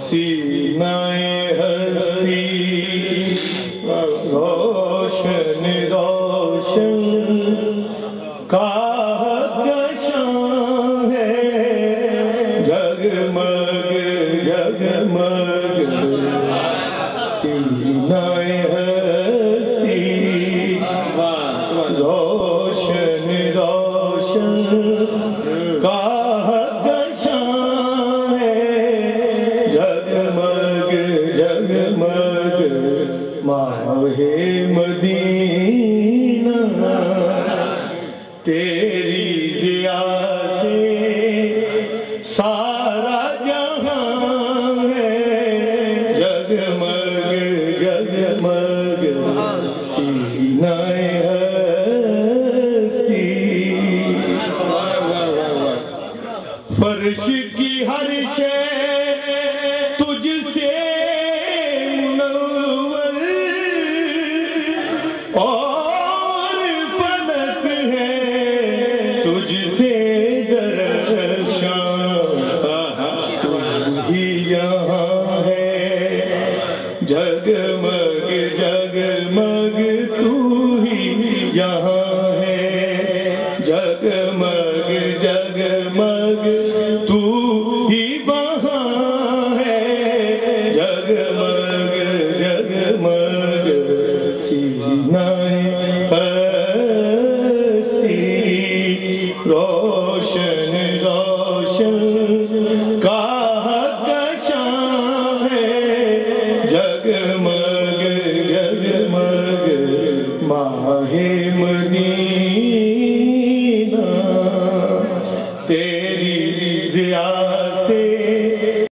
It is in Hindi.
सीनाए हस्ती रोशन रोशन कहकशां है, जगमग जगमग सीनाए हस्ती रोशन रोशन कहकशां है, जगमग जगमग माहे मदीना तेरी ज़िया से सारा जहां है, जगमग जगमग सीनाए हस्ती। फर्श की हर शे तुझसे मुनव्वर और फलक है तुझसे दरख्शां, तू ही यहाँ है, जगमग जगमग तू ही यहाँ है, जगमग जगमग तू ही वहाँ है, जगमग जगमग सीनाए हस्ती रोशन रोशन कहकशां है, जगमग जगमग माहे मदीना तेरी ज़िया से